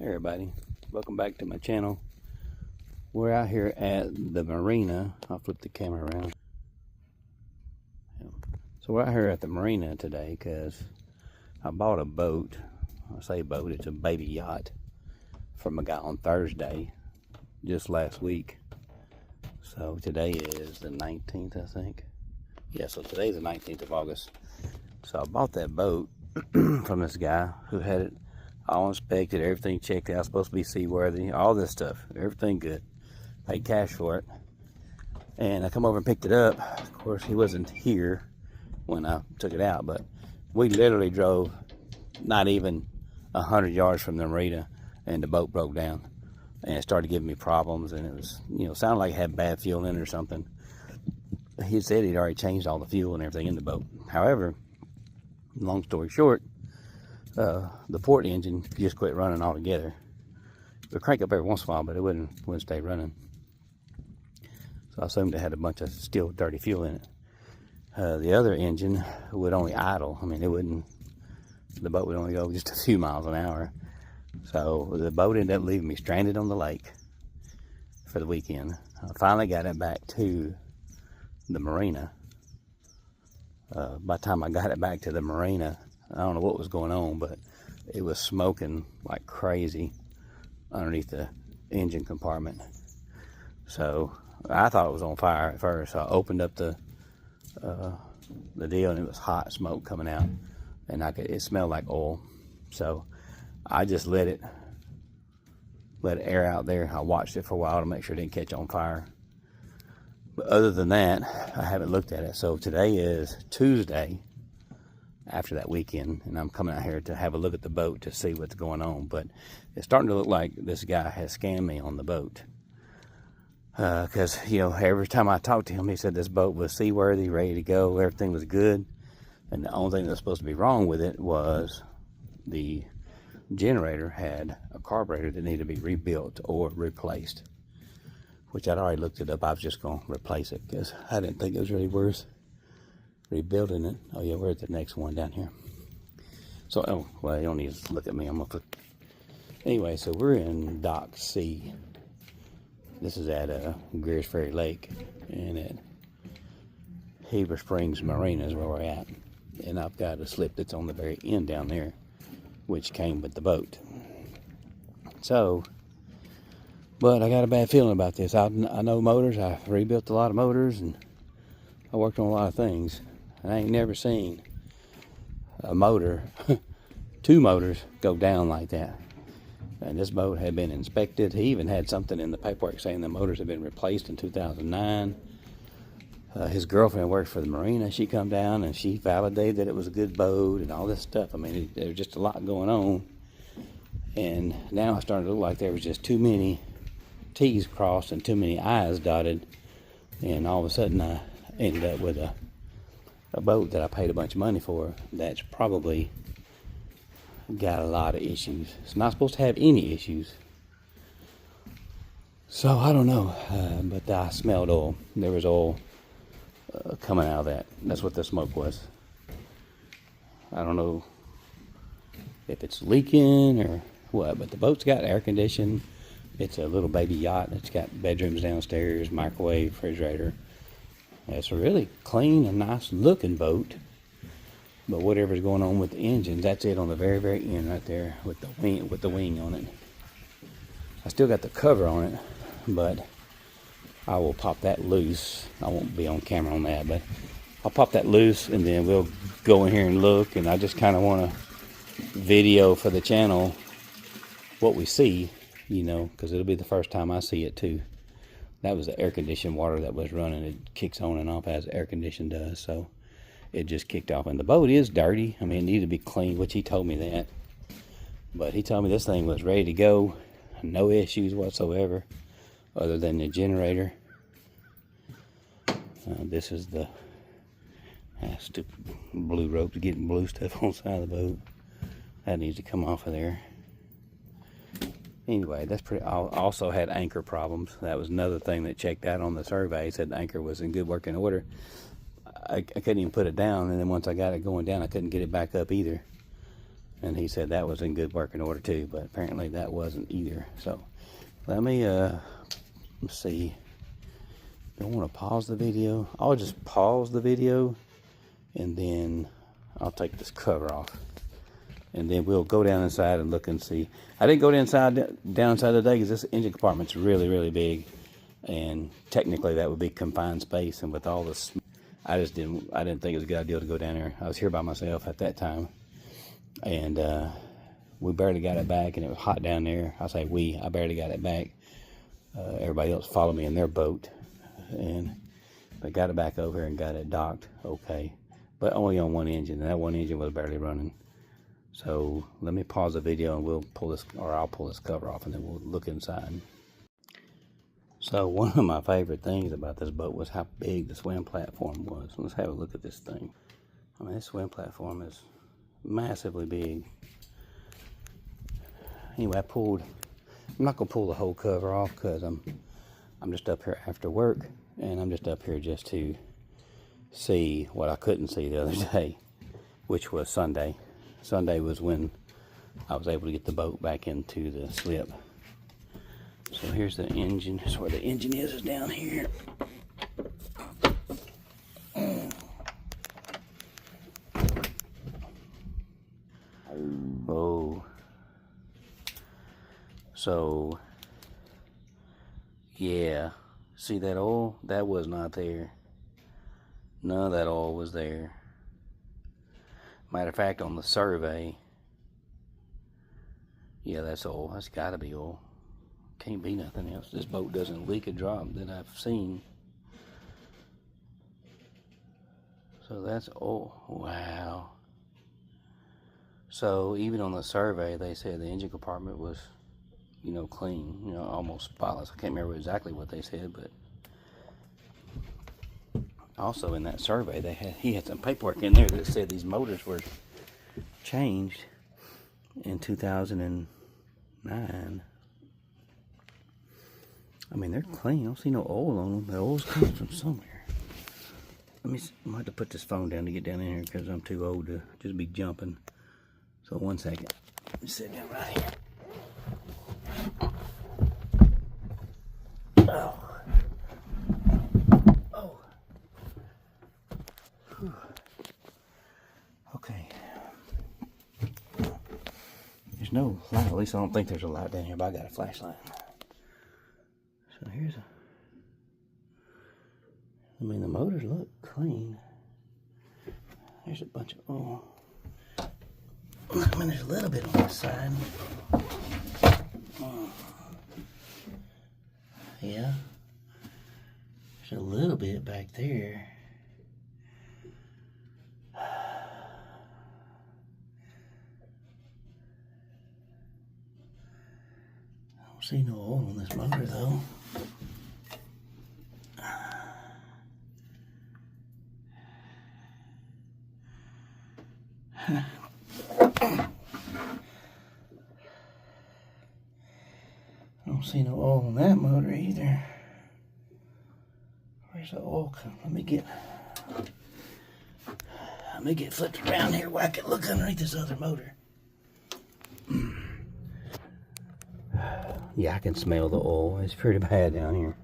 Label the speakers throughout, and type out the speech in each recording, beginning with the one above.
Speaker 1: Hey everybody, welcome back to my channel. We're out here at the marina. I'll flip the camera around. So we're out here at the marina today because I bought a boat. I say boat, it's a baby yacht from a guy on Thursday, just last week. So today is the 19th, I think. Yeah, so today's the 19th of August. So I bought that boat from this guy who had it all inspected, everything checked out, supposed to be seaworthy, all this stuff, everything good. Paid cash for it. And I come over and picked it up. Of course, he wasn't here when I took it out, but we literally drove not even 100 yards from the marina and the boat broke down. And it started giving me problems, and it was, sounded like it had bad fuel in it or something. He said he'd already changed all the fuel and everything in the boat. However, long story short, the port engine just quit running altogether. It would crank up every once in a while, but it wouldn't stay running. So I assumed it had a bunch of still dirty fuel in it. The other engine would only idle. I mean, the boat would only go just a few miles an hour. So the boat ended up leaving me stranded on the lake for the weekend. I finally got it back to the marina. By the time I got it back to the marina, I don't know what was going on, but it was smoking like crazy underneath the engine compartment. So I thought it was on fire at first. So I opened up the deal, and it was hot smoke coming out, and it smelled like oil. So I just let it air out there. I watched it for a while to make sure it didn't catch on fire. But other than that, I haven't looked at it. So today is Tuesday after that weekend, and I'm coming out here to have a look at the boat to see what's going on. But it's starting to look like this guy has scammed me on the boat. Because, every time I talked to him, he said this boat was seaworthy, ready to go, everything was good. And the only thing that was supposed to be wrong with it was the generator had a carburetor that needed to be rebuilt or replaced, which I'd already looked it up. I was just going to replace it because I didn't think it was really worth rebuilding it. Oh yeah, where's the next one down here? So, you don't need to look at me. I'm gonna put. Anyway, so we're in Dock C. This is at Greers Ferry Lake, and at Heber Springs Marina is where we're at. And I've got a slip that's on the very end down there, which came with the boat. So, but I got a bad feeling about this. I know motors. I've rebuilt a lot of motors, and I worked on a lot of things. And I ain't never seen a motor, two motors, go down like that. And this boat had been inspected. He even had something in the paperwork saying the motors had been replaced in 2009. His girlfriend worked for the marina. She come down and she validated that it was a good boat and all this stuff. I mean, there was just a lot going on. And now it's starting to look like there was just too many T's crossed and too many I's dotted. And all of a sudden I ended up with a boat that I paid a bunch of money for that's probably got a lot of issues. It's not supposed to have any issues. So I don't know, but I smelled oil. There was oil coming out of that. That's what the smoke was. I don't know if it's leaking or what, but the boat's got air conditioning. It's a little baby yacht. It's got bedrooms downstairs, microwave, refrigerator. It's a really clean and nice looking boat. But whatever's going on with the engines, that's it on the very, very end right there with the wing on it. I still got the cover on it, but I will pop that loose. I won't be on camera on that, but I'll pop that loose and then we'll go in here and look. And I just kind of want to video for the channel what we see, because it'll be the first time I see it too. That was the air conditioned water that was running. It kicks on and off as air conditioning does. So it just kicked off. And the boat is dirty. I mean, it needed to be cleaned, which he told me that. But he told me this thing was ready to go. No issues whatsoever other than the generator. This is the stupid blue rope to get blue stuff on the side of the boat. That needs to come off of there. Anyway, that's pretty. I also had anchor problems. That was another thing that checked out on the survey. He said the anchor was in good working order. I couldn't even put it down, and then once I got it going down, I couldn't get it back up either. And he said that was in good working order too, but apparently that wasn't either. So let me let's see. I want to pause the video. I'll just pause the video and then I'll take this cover off. And then we'll go down inside and look and see. I didn't go down inside today because this engine compartment's really, really big. And technically that would be confined space. And with all this, I didn't think it was a good idea to go down there. I was here by myself at that time. And we barely got it back, and it was hot down there. I barely got it back. Everybody else followed me in their boat. And they got it back over and got it docked okay. But only on one engine, and that one engine was barely running. So let me pause the video and we'll pull this, or I'll pull this cover off and then we'll look inside. So one of my favorite things about this boat was how big the swim platform was. Let's have a look at this thing. I mean, this swim platform is massively big. Anyway, I'm not gonna pull the whole cover off because I'm just up here after work, and I'm just up here just to see what I couldn't see the other day, which was Sunday. Sunday was when I was able to get the boat back into the slip. So here's the engine. That's where the engine is down here. Oh. So, yeah. See that oil? That was not there. None of that oil was there. Matter of fact, on the survey, yeah, that's oil. That's got to be oil. Can't be nothing else. This boat doesn't leak a drop that I've seen. So that's oil. Wow. So even on the survey, they said the engine compartment was, clean, almost spotless. I can't remember exactly what they said, but also in that survey, he had some paperwork in there that said these motors were changed in 2009. I mean, they're clean. I don't see no oil on them. The oil's coming from somewhere. I might have to put this phone down to get down in here because I'm too old to just be jumping. So 1 second. Let me sit down right here. Oh. Okay. There's no light. At least I don't think there's a light down here, but I got a flashlight. So the motors look clean. There's a bunch of oil. I mean, there's a little bit on this side. Yeah. There's a little bit back there. I don't see no oil on this motor though. I don't see no oil on that motor either. Where's the oil come? Let me get flipped around here where I can look underneath this other motor. Yeah, I can smell the oil. It's pretty bad down here.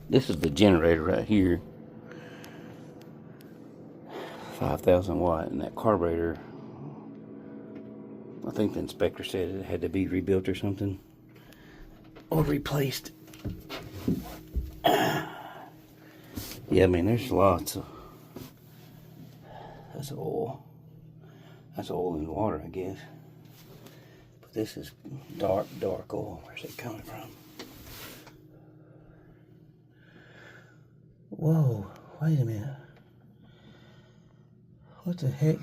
Speaker 1: This is the generator right here. 5,000 watt, and that carburetor, I think the inspector said it had to be rebuilt or something, or replaced. Yeah, I mean, there's lots of, that's oil. That's oil in water, I guess. But this is dark oil. Where's it coming from? Whoa, wait a minute. What the heck?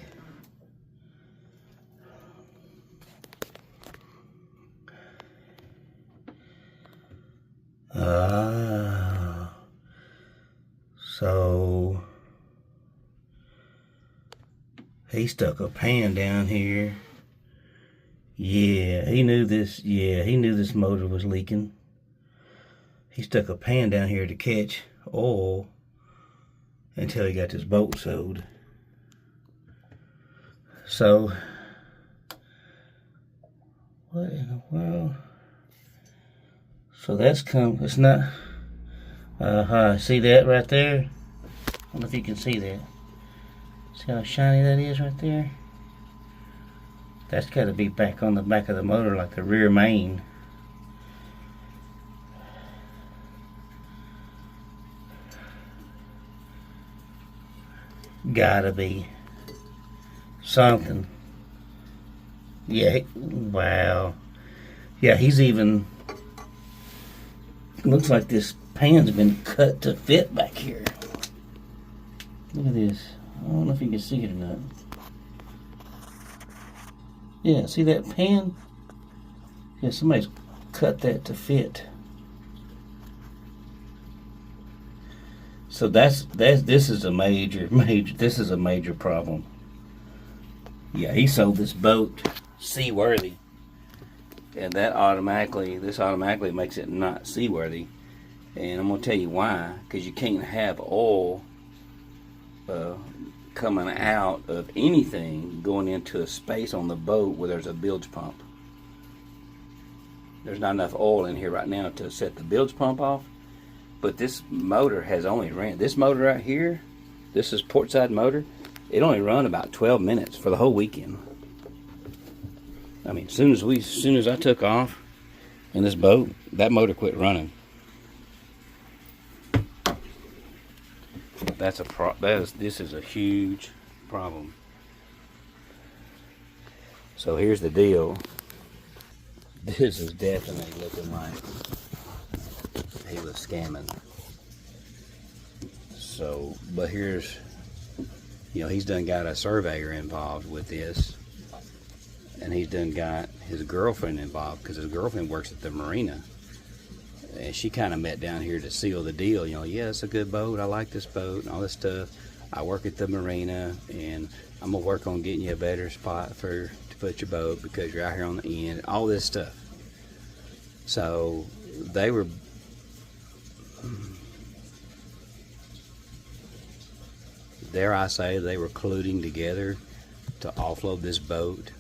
Speaker 1: So he stuck a pan down here. Yeah, he knew this. Yeah, he knew this motor was leaking. he stuck a pan down here to catch oil until he got this boat sold. So, what in the world? So that's it's not, see that right there? I don't know if you can see that. See how shiny that is right there? That's got to be back on the back of the motor, like the rear main. Gotta be something. Yeah, wow. Yeah, he's even, looks like this pan's been cut to fit back here. Look at this. I don't know if you can see it or not. Yeah, see that pan? Yeah, somebody's cut that to fit. So this is a major problem. Yeah, he sold this boat seaworthy, and this automatically makes it not seaworthy. And I'm gonna tell you why. Because you can't have oil coming out of anything going into a space on the boat where there's a bilge pump. There's not enough oil in here right now to set the bilge pump off. But this motor has only ran, this motor right here, this is portside motor, it only run about 12 minutes for the whole weekend. I mean, as soon as I took off in this boat, that motor quit running. This is a huge problem. So here's the deal. This is definitely looking like he was scamming. So, but here's, he's done got a surveyor involved with this, and he's done got his girlfriend involved, because his girlfriend works at the marina, and she kind of met down here to seal the deal. Yeah, it's a good boat, I like this boat and all this stuff. I work at the marina, and I'm gonna work on getting you a better spot to put your boat, because you're out here on the end, all this stuff. So they were, dare I say, they were colluding together to offload this boat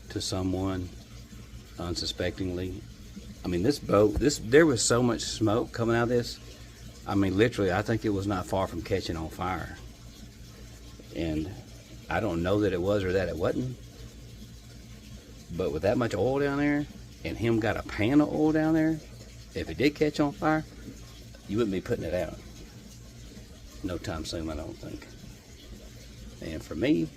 Speaker 1: to someone unsuspectingly. I mean, this boat, there was so much smoke coming out of this. I mean, literally, I think it was not far from catching on fire. And I don't know that it was or that it wasn't. But with that much oil down there, and him got a pan of oil down there, if it did catch on fire, you wouldn't be putting it out. No time soon, I don't think. And for me,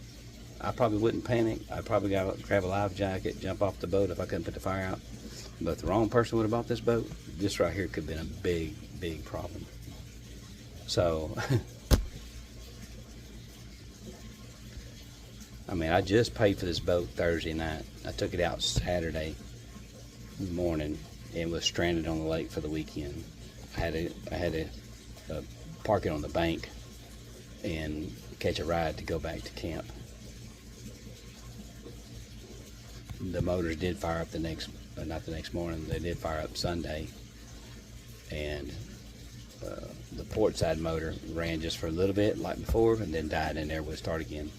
Speaker 1: I probably wouldn't panic. I'd probably grab a life jacket, jump off the boat if I couldn't put the fire out. But if the wrong person would have bought this boat, this right here could have been a big, big problem. So, I mean, I just paid for this boat Thursday night. I took it out Saturday morning and was stranded on the lake for the weekend. I had to park it on the bank and catch a ride to go back to camp. The motors did fire up not the next morning, they did fire up Sunday. And the port side motor ran just for a little bit like before, and then died, and there would start again.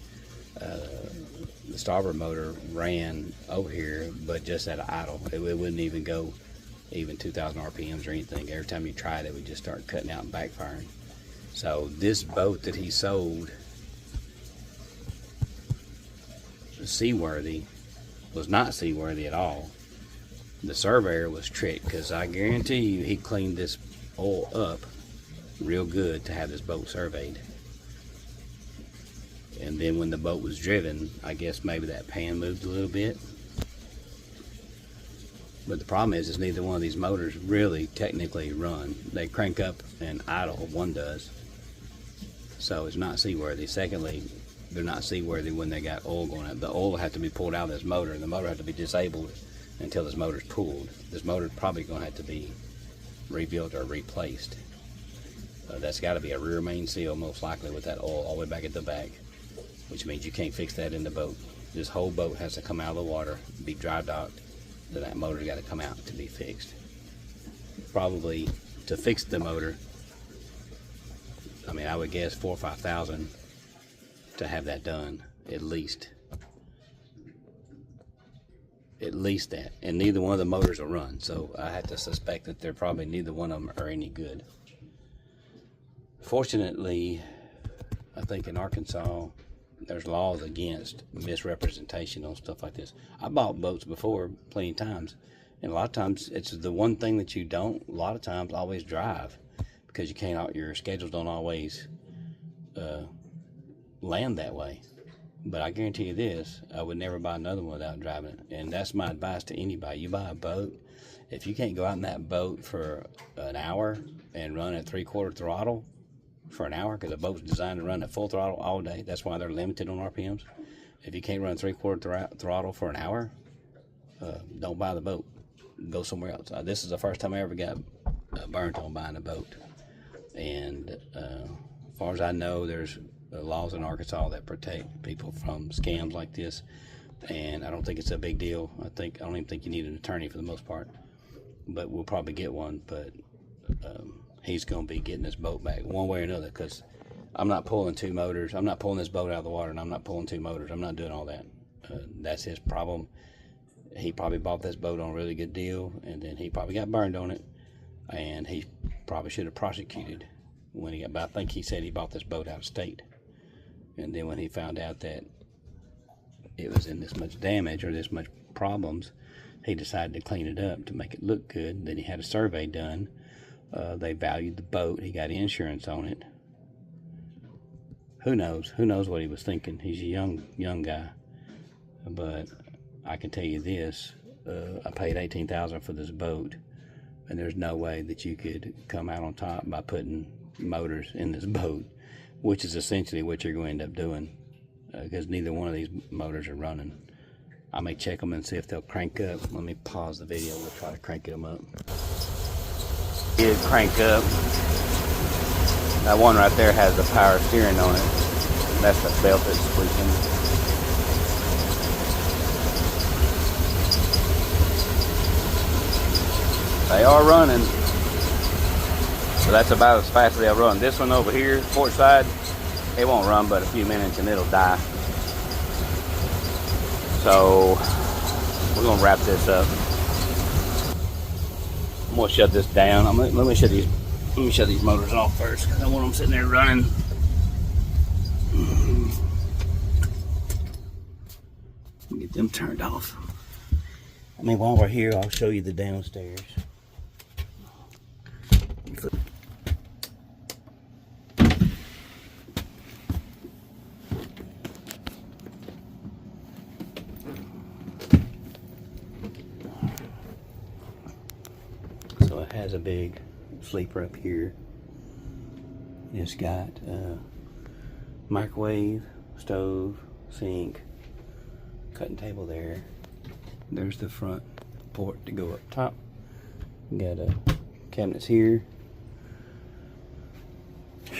Speaker 1: The starboard motor ran over here, but just at an idle. It wouldn't even go even 2,000 RPMs or anything. Every time you tried it, would just start cutting out and backfiring. So this boat that he sold, seaworthy, was not seaworthy at all. The surveyor was tricked, because I guarantee you he cleaned this oil up real good to have this boat surveyed. And then when the boat was driven, I guess maybe that pan moved a little bit. But the problem is neither one of these motors really technically run. They crank up and idle, one does. So it's not seaworthy. Secondly, they're not seaworthy when they got oil going up. The oil will have to be pulled out of this motor, and the motor has to be disabled until this motor's pulled. This motor's probably going to have to be rebuilt or replaced. That's got to be a rear main seal, most likely, with that oil all the way back at the back, which means you can't fix that in the boat. This whole boat has to come out of the water, be dry docked, then that motor's got to come out to be fixed. Probably to fix the motor, I mean, I would guess $4,000 or $5,000 to have that done, at least. At least that. And neither one of the motors will run, so I have to suspect that they're probably neither one of them are any good. Fortunately, I think in Arkansas, there's laws against misrepresentation on stuff like this. I bought boats before plenty of times, and a lot of times it's the one thing that you don't, a lot of times, always drive, because you can't, your schedules don't always land that way. But I guarantee you this, I would never buy another one without driving it. And that's my advice to anybody. You buy a boat, if you can't go out in that boat for an hour and run at 3/4 throttle for an hour, because a boat's designed to run at full throttle all day, that's why they're limited on RPMs. If you can't run 3/4 throttle for an hour, don't buy the boat. Go somewhere else. This is the first time I ever got burnt on buying a boat. And as far as I know, there's laws in Arkansas that protect people from scams like this, and I don't think it's a big deal. I don't even think you need an attorney for the most part, but we'll probably get one. But he's going to be getting his boat back one way or another, because I'm not pulling two motors. I'm not pulling this boat out of the water, and I'm not pulling two motors. I'm not doing all that. That's his problem. He probably bought this boat on a really good deal, and then he probably got burned on it, and he probably should have prosecuted when he got. But I think he said he bought this boat out of state. And then when he found out that it was in this much damage or this much problems, he decided to clean it up to make it look good. Then he had a survey done. They valued the boat. He got insurance on it. Who knows? Who knows what he was thinking? He's a young guy. But I can tell you this: I paid $18,000 for this boat, and there's no way that you could come out on top by putting motors in this boat, which is essentially what you're going to end up doing, because neither one of these motors are running. I may check them and see if they'll crank up. Let me pause the video. We'll try to crank them up. It crank up. That one right there has the power steering on it. That's the belt that's squeaking. They are running. So that's about as fast as they'll run. This one over here, port side, it won't run but a few minutes and it'll die. So we're gonna wrap this up. I'm gonna shut this down. Let me shut these motors off first, because I want them sitting there running. Get them turned off. I mean, while we're here, I'll show you the downstairs. So it has a big sleeper up here. It's got microwave, stove, sink, cutting table there. There's the front port to go up top. We got cabinets here.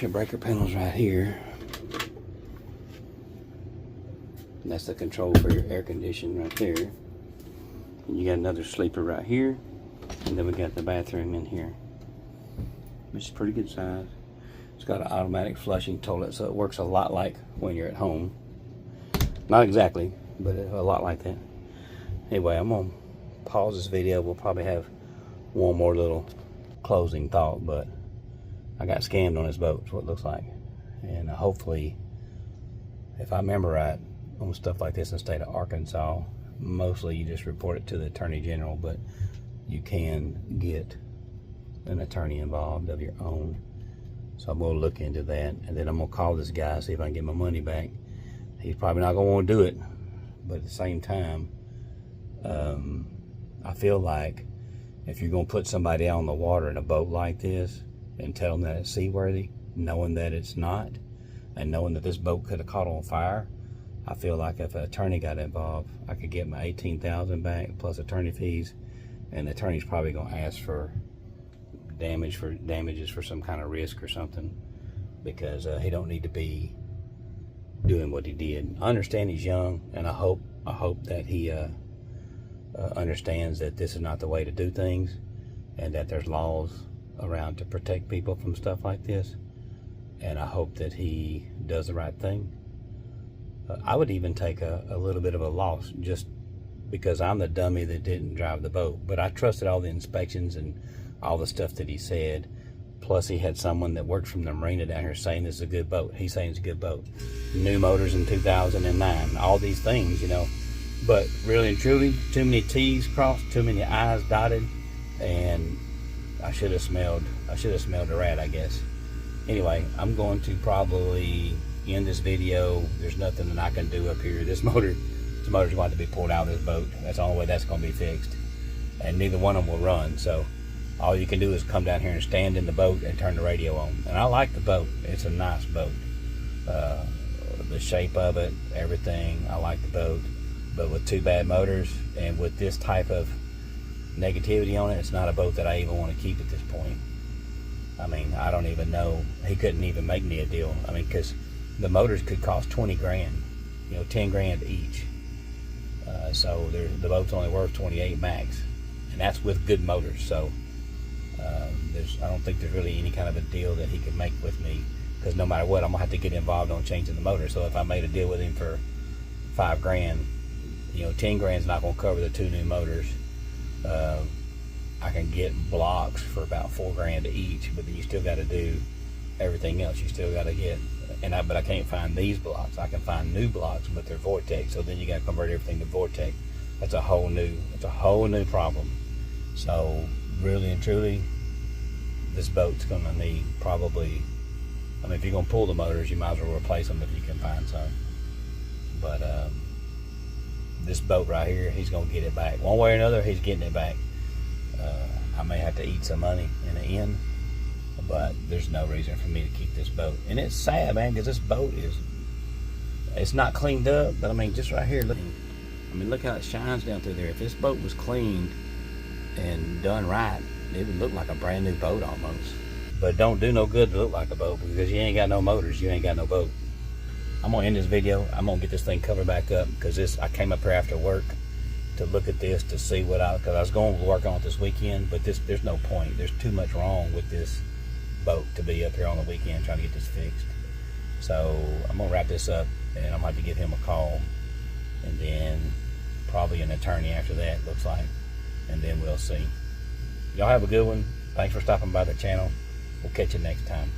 Speaker 1: Your breaker panels right here. And that's the control for your air conditioning right there. And you got another sleeper right here. And then we got the bathroom in here, which is pretty good size. It's got an automatic flushing toilet, so it works a lot like when you're at home. Not exactly, but a lot like that. Anyway, I'm gonna pause this video. We'll probably have one more little closing thought, but I got scammed on this boat, is what it looks like. And hopefully, if I remember right, on stuff like this in the state of Arkansas, mostly you just report it to the Attorney General, but you can get an attorney involved of your own. So I'm gonna look into that, and then I'm gonna call this guy, see if I can get my money back. He's probably not gonna want to do it, but at the same time, I feel like if you're gonna put somebody out on the water in a boat like this and tell them that it's seaworthy, knowing that it's not, and knowing that this boat could have caught on fire, I feel like if an attorney got involved, I could get my $18,000 back plus attorney fees, and the attorney's probably gonna ask for damages for some kind of risk or something, because he don't need to be doing what he did. I understand he's young, and I hope that he understands that this is not the way to do things, and that there's laws around to protect people from stuff like this, and I hope that he does the right thing. I would even take a little bit of a loss just because I'm the dummy that didn't drive the boat, but I trusted all the inspections and all the stuff that he said. Plus he had someone that worked from the marina down here saying this is a good boat. He's saying it's a good boat. New motors in 2009, all these things, you know. But really and truly, too many T's crossed, too many I's dotted, and I should have smelled a rat, I guess. Anyway, I'm going to probably end this video. There's nothing that I can do up here. This motor's going to have to be pulled out of this boat. That's the only way that's going to be fixed. And neither one of them will run, so all you can do is come down here and stand in the boat and turn the radio on. And I like the boat. It's a nice boat. The shape of it, everything, I like the boat. But with two bad motors and with this type of negativity on it, it's not a boat that I even want to keep at this point. I mean, I don't even know. He couldn't even make me a deal. I mean, because the motors could cost 20 grand, you know, 10 grand each. So the boat's only worth 28 max, and that's with good motors. So I don't think there's really any kind of a deal that he can make with me, because no matter what, I'm gonna have to get involved on changing the motor. So if I made a deal with him for 5 grand, you know, 10 grand's not gonna cover the 2 new motors. I can get blocks for about 4 grand each, but then you still got to do everything else. You still got to get, but I can't find these blocks. I can find new blocks, but they're Vortex. So then you got to convert everything to Vortex. That's a whole new problem. So really and truly, this boat's gonna need probably, I mean, if you're gonna pull the motors, you might as well replace them if you can find some. But this boat right here, he's gonna get it back. One way or another, he's getting it back. I may have to eat some money in the end, but there's no reason for me to keep this boat. And it's sad, man, because this boat it's not cleaned up, but I mean, just right here, look. I mean, look how it shines down through there. If this boat was cleaned and done right, it would look like a brand new boat almost. But it don't do no good to look like a boat, because you ain't got no motors, you ain't got no boat. I'm gonna end this video. I'm gonna get this thing covered back up, because I came up here after work to look at this to see because I was going to work on it this weekend, but there's no point. There's too much wrong with this boat to be up here on the weekend trying to get this fixed. So I'm gonna wrap this up, and I'm gonna have to give him a call, and then probably an attorney after that, looks like, and then we'll see. Y'all have a good one. Thanks for stopping by the channel. We'll catch you next time.